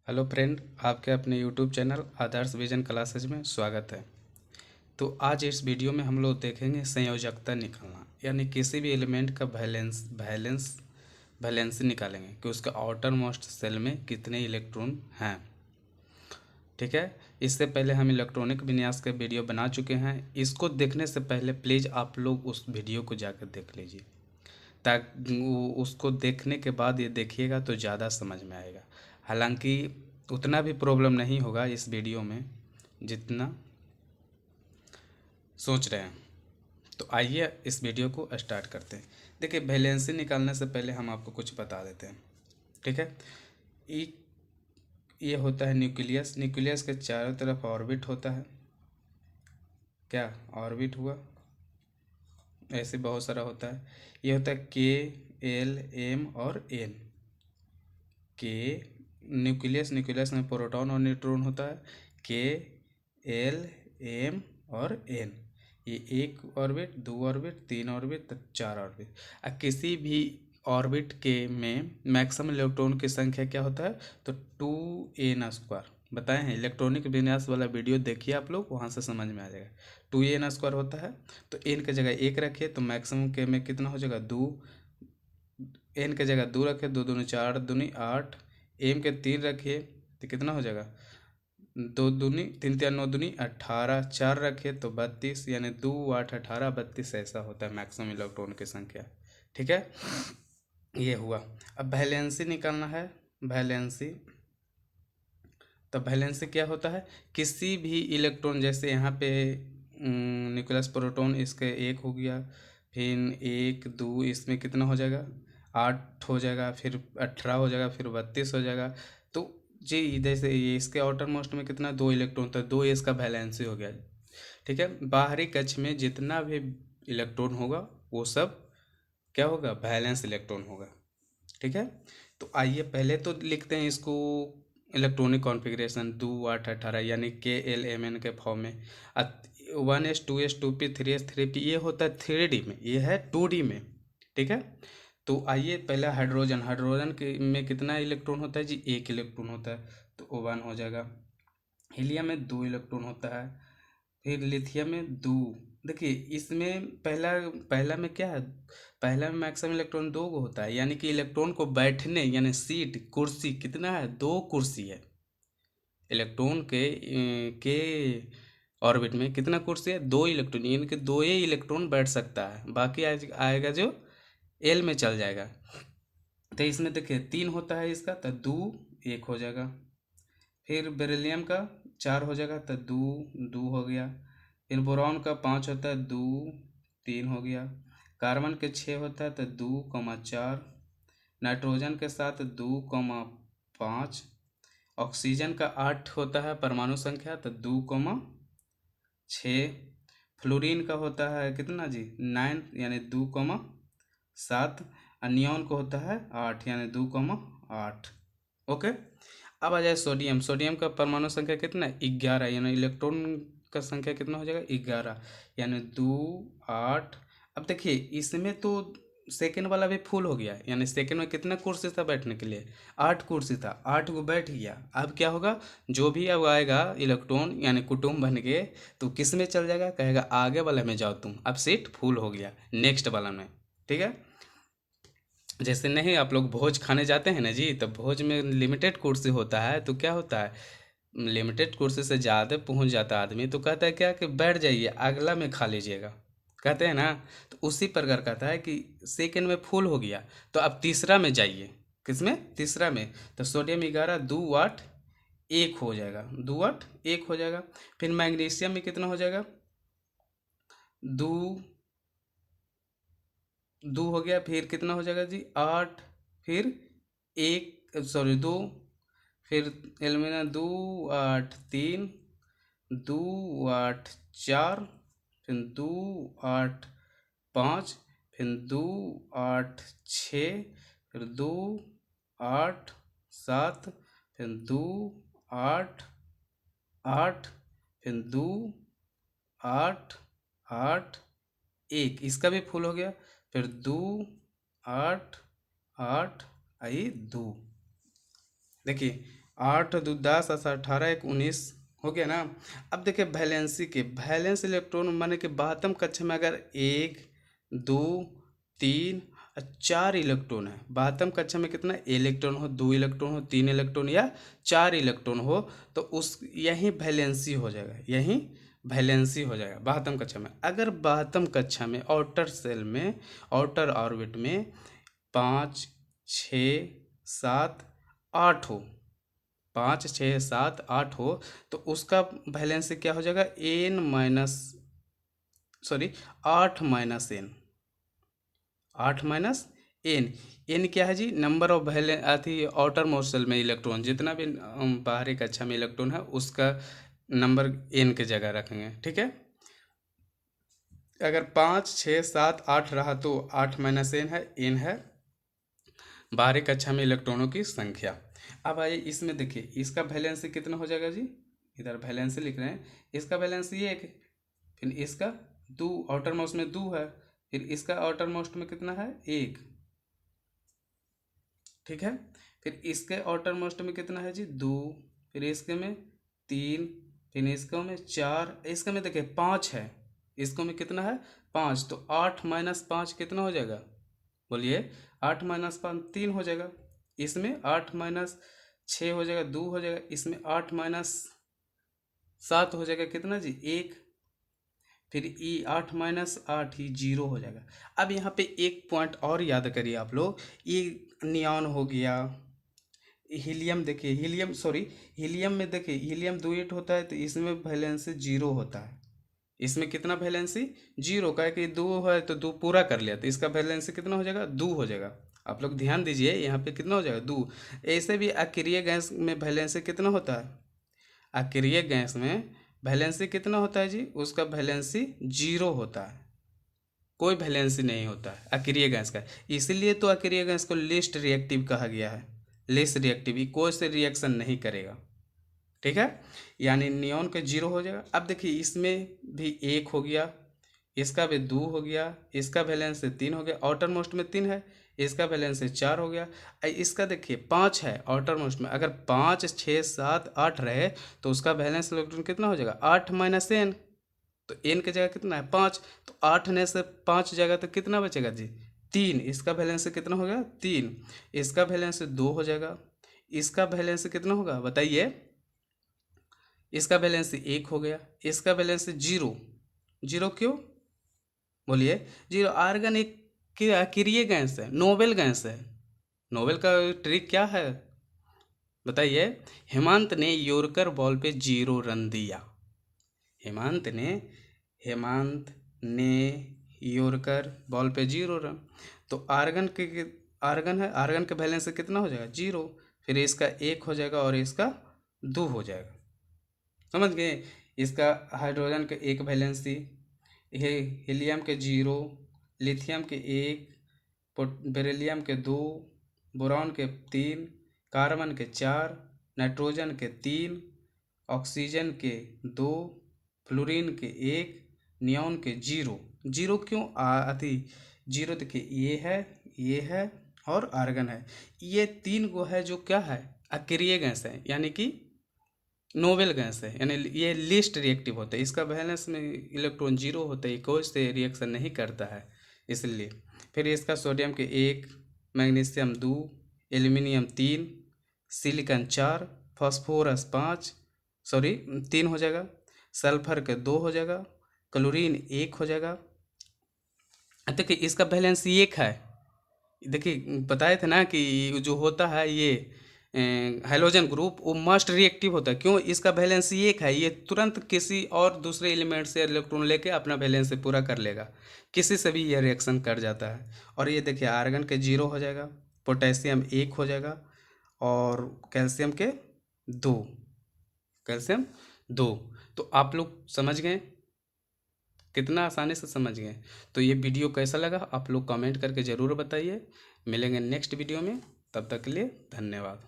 Hello friend, आपके अपने YouTube channel आदर्श vision classes में स्वागत है। तो आज इस वीडियो में हम लोग देखेंगे संयोजकता निकालना, यानी किसी भी एलिमेंट का वैलेंसी निकालेंगे कि उसका आउटर मोस्ट सेल में कितने इलेक्ट्रॉन हैं। ठीक है। इससे पहले हम इलेक्ट्रॉनिक विन्यास का वीडियो बना चुके हैं। इसको देखने से पहले प्लीज़ आप लोग उस वीडियो को जाकर देख लीजिए, ताकि उसको देखने के बाद ये देखिएगा तो ज़्यादा समझ में आएगा। हालांकि उतना भी प्रॉब्लम नहीं होगा इस वीडियो में जितना सोच रहे हैं। तो आइए इस वीडियो को स्टार्ट करते हैं। देखिए, वैलेंसी निकालने से पहले हम आपको कुछ बता देते हैं। ठीक है। ये ये होता है न्यूक्लियस। न्यूक्लियस के चारों तरफ ऑर्बिट होता है। क्या ऑर्बिट हुआ? ऐसे बहुत सारा होता है। ये होता है के, एल, एम और एन। के न्यूक्लियस में प्रोटॉन और न्यूट्रॉन होता है। के, एल, एम और एन। ये एक ऑर्बिट, दो ऑर्बिट, तीन ऑर्बिट, चार ऑर्बिट। किसी भी ऑर्बिट के में मैक्सिमम इलेक्ट्रॉन की संख्या क्या होता है? तो 2n² बताए हैं। इलेक्ट्रॉनिक विन्यास वाला वीडियो देखिए आप लोग, वहाँ से समझ में आ जाएगा। 2n² होता है। तो एन की जगह एक रखिए तो मैक्सिमम के में कितना हो जाएगा? दो। एन के जगह दो रखे, दो दूनी चार, दूनी आठ। एम के तीन रखिए तो कितना हो जाएगा? दो दूनी तीन, तीन नौ दूनी 18। चार रखे तो 32, यानी 2 8 18 32 ऐसा होता है मैक्सिमम इलेक्ट्रॉन की संख्या। ठीक है। ये हुआ। अब वैलेंसी निकालना है। वैलेंसी, तो वैलेंसी क्या होता है? किसी भी इलेक्ट्रॉन, जैसे यहाँ पे न्यूक्लियस प्रोटॉन, इसके एक हो गया, फिर एक दो, इसमें कितना हो जाएगा? 8 हो जाएगा, फिर 18 हो जाएगा, फिर 32 हो जाएगा। तो जी, जैसे ये इसके आउटर मोस्ट में कितना, 2 इलेक्ट्रॉन, तो 2 इसका वैलेंसी हो गया। ठीक है। बाहरी कक्ष में जितना भी इलेक्ट्रॉन होगा वो सब क्या होगा? वैलेंस इलेक्ट्रॉन होगा। ठीक है। तो आइए पहले तो लिखते हैं इसको, इलेक्ट्रॉनिक कॉन्फ़िगरेशन 2 8 18, यानी KLMN के फॉर्म में। 1s 2s 2p 3s 3p, ये होता है 3D में, ये है 2D में। ठीक है। तो आइए पहले हाइड्रोजन। हाइड्रोजन के में कितना इलेक्ट्रॉन होता है जी? एक इलेक्ट्रॉन होता है, तो O1 हो जाएगा। हीलियम में 2 इलेक्ट्रॉन होता है। फिर लिथियम में 2। देखिए, इसमें पहला पहला में क्या है? पहला में मैक्सिमम इलेक्ट्रॉन 2 को होता है, यानी कि इलेक्ट्रॉन को बैठने, यानी सीट, कुर्सी कितना है? 2 कुर्सी है। इलेक्ट्रॉन के ऑर्बिट में कितना कुर्सी है? 2 इलेक्ट्रॉन, यानी कि 2 ही इलेक्ट्रॉन बैठ सकता है, बाकी आएगा जो एल में चल जाएगा। तो इसमें देखिए 3 होता है इसका, तो 2 1 हो जाएगा। फिर बेरिलियम का 4 हो जाएगा, तो 2 2 हो गया। फिर बोरॉन का 5 होता है, 2 3 हो गया। कार्बन के 6 होता है, तो 2 4। नाइट्रोजन के साथ 2 5। ऑक्सीजन का 8 होता है परमाणु संख्या, तो 2 6। फ्लोरीन का होता है कितना जी? 9, यानी 2 7। और नियॉन को होता है 8, यानी 2 8। ओके। अब आ जाए सोडियम। सोडियम का परमाणु संख्या कितना है? 11, यानी इलेक्ट्रॉन का संख्या कितना हो जाएगा? 11, यानी 2 8। अब देखिए, इसमें तो सेकेंड वाला भी फुल हो गया, यानी सेकेंड में कितना कुर्सी था बैठने के लिए? 8 कुर्सी था, 8 को बैठ गया। अब क्या होगा? जो भी अब आएगा इलेक्ट्रॉन, यानी कुटुम्ब बन के, तो किस में चल जाएगा? कहेगा आगे वाले में जाओ तुम, अब सीट फुल हो गया नेक्स्ट वाला में। ठीक है। जैसे नहीं, आप लोग भोज खाने जाते हैं ना जी, तो भोज में लिमिटेड कुर्सी होता है, तो क्या होता है? लिमिटेड कुर्सी से ज़्यादा पहुंच जाता आदमी, तो कहता है क्या कि बैठ जाइए, अगला में खा लीजिएगा, कहते हैं ना। तो उसी प्रकार कहता है कि सेकंड में फुल हो गया, तो अब तीसरा में जाइए। किसमें? तीसरा में। तो सोडियम 11 2 8 1 हो जाएगा, 2 8 1 हो जाएगा। फिर मैग्नीशियम में कितना हो जाएगा? 2 2 हो गया। फिर कितना हो जाएगा जी? 8। फिर एक, सॉरी 2। फिर एल्यूमिनियम 2 8 3, 2 8 4। फिर 2 8 5। फिर 2 8 6। फिर 2 8 7। फिर 2 8 8। फिर 2 8 8 1, इसका भी फुल हो गया। फिर 2 8 8 आई 2। देखिए, 8 2 10 18 1 19 हो गया ना। अब देखिए वैलेंसी के वैलेंस इलेक्ट्रॉन माने कि बातम कक्षा में अगर 1 2 3 और 4 इलेक्ट्रॉन है, बातम कक्षा में कितना इलेक्ट्रॉन हो, 2 इलेक्ट्रॉन हो, 3 इलेक्ट्रॉन या 4 इलेक्ट्रॉन हो, तो उस यही वैलेंसी हो जाएगा, यही वैलेंसी हो जाएगा बातम कक्षा में। अगर बातम कक्षा में आउटर सेल में आउटर ऑर्बिट में 5 6 7 8 हो, 5 6 7 8 हो, तो उसका वैलेंसी क्या हो जाएगा N minus sorry 8 minus N, 8 minus N. N क्या है जी, नंबर ऑफ अथी आउटर मोस्ट सेल में इलेक्ट्रॉन, जितना भी बाहरी कक्षा में इलेक्ट्रॉन है उसका नंबर एन के जगह रखेंगे, ठीक है। अगर 5 6 7 8 रहा तो 8 माइनस एन है बाहरी कक्षा में इलेक्ट्रॉनों की संख्या। अब आइए इसमें देखिए इसका वैलेंसी कितना हो जाएगा जी, इधर वैलेंसी लिख रहे हैं, इसका वैलेंसी 1, फिर इसका 2, आउटर मोस्ट में 2 है, फिर इसका आउटर मोस्ट में कितना है 1, ठीक है। फिर इसके आउटर मोस्ट में कितना है जी 2, फिर इसके में 3, फिर इसको में 4, इसके में देखिए 5 है, इसको में कितना है 5, तो 8 माइनस 5 कितना हो जाएगा, बोलिए 8 माइनस 5 3 हो जाएगा, इसमें 8 माइनस 6 हो जाएगा 2 हो जाएगा, इसमें 8 माइनस 7 हो जाएगा कितना जी 1, फिर 8 माइनस 8 ही 0 हो जाएगा। अब यहाँ पे एक पॉइंट और याद करिए आप लोग, ये नियॉन हो गया, हीलियम देखिए हीलियम में देखिए हीलियम 2 होता है, तो इसमें वैलेंसी 0 होता है, इसमें कितना वैलेंसी 0 का है कि 2 है तो 2 पूरा कर लिया, तो इसका वैलेंसी कितना हो जाएगा 2 हो जाएगा। आप लोग ध्यान दीजिए यहाँ पे कितना हो जाएगा 2। ऐसे भी अक्रिय गैस में वैलेंसी कितना होता है, अक्रिय गैस में वैलेंसी कितना होता है जी, उसका वैलेंसी 0 होता है, कोई वैलेंसी नहीं होता है अक्रिय गैस का, इसीलिए तो अक्रिय गैस को लीस्ट रिएक्टिव कहा गया है, लीस्ट रिएक्टिव, ये कोई से रिएक्शन नहीं करेगा, ठीक है, यानी नियॉन का 0 हो जाएगा। अब देखिए इसमें भी 1 हो गया, इसका भी 2 हो गया, इसका वैलेंस 3 हो गया, आउटर मोस्ट में 3 है, इसका वैलेंस 4 हो गया, इसका देखिए 5 है आउटर मोस्ट में, अगर 5 6 7 8 रहे तो उसका वैलेंस इलेक्ट्रॉन कितना हो जाएगा 8 माइनस एन, तो एन की जगह कितना है 5, तो 8 ने से 5 जाएगा तो कितना बचेगा जी 3, इसका वैलेंस कितना हो गया 3, इसका वैलेंस 2 हो जाएगा, इसका वैलेंस कितना होगा बताइए, इसका बैलेंस 1 हो गया, इसका बैलेंस 0, 0 क्यों बोलिए 0, आर्गन एक अक्रिय गैस है, नोबेल गैस है, नोबेल का ट्रिक क्या है बताइए, हेमंत ने यॉर्कर बॉल पे 0 रन दिया, हेमंत ने यॉर्कर बॉल पे 0 रन, तो आर्गन है, आर्गन का बैलेंस कितना हो जाएगा 0, फिर इसका 1 हो जाएगा और इसका 2 हो जाएगा, समझ गए। इसका हाइड्रोजन के 1 वैलेंसी, हीलियम के 0, लिथियम के 1, बेरिलियम के 2, बोरॉन के 3, कार्बन के 4, नाइट्रोजन के 3, ऑक्सीजन के 2, फ्लोरीन के 1, नियॉन के 0, 0 क्यों अति 0, देखिए ये है और आर्गन है, ये 3 गो है जो क्या है अक्रिय गैस है, यानी कि नोबेल गैस है, यानी ये लीस्ट रिएक्टिव होता है, इसका वैलेंस में इलेक्ट्रॉन 0 होता है, कोई से रिएक्शन नहीं करता है इसलिए। फिर इसका सोडियम के 1, मैग्नीशियम 2, एल्यूमिनियम 3, सिलिकॉन 4, फास्फोरस 5 3 हो जाएगा, सल्फर के 2 हो जाएगा, क्लोरीन 1 हो जाएगा। देखिए इसका वैलेंस 1 है, देखिए बताए थे ना कि जो होता है ये हाइड्रोजन ग्रुप वो मस्ट रिएक्टिव होता है, क्यों इसका वैलेंस 1 है, ये तुरंत किसी और दूसरे एलिमेंट से इलेक्ट्रॉन लेके अपना वैलेंस पूरा कर लेगा, किसी से भी ये रिएक्शन कर जाता है। और ये देखिए आर्गन के 0 हो जाएगा, पोटेशियम 1 हो जाएगा और कैल्शियम के 2, कैल्शियम 2। तो आप लोग समझ गए, कितना आसानी से समझ गए। तो ये वीडियो कैसा लगा आप लोग कमेंट करके ज़रूर बताइए, मिलेंगे नेक्स्ट वीडियो में, तब तक के लिए धन्यवाद।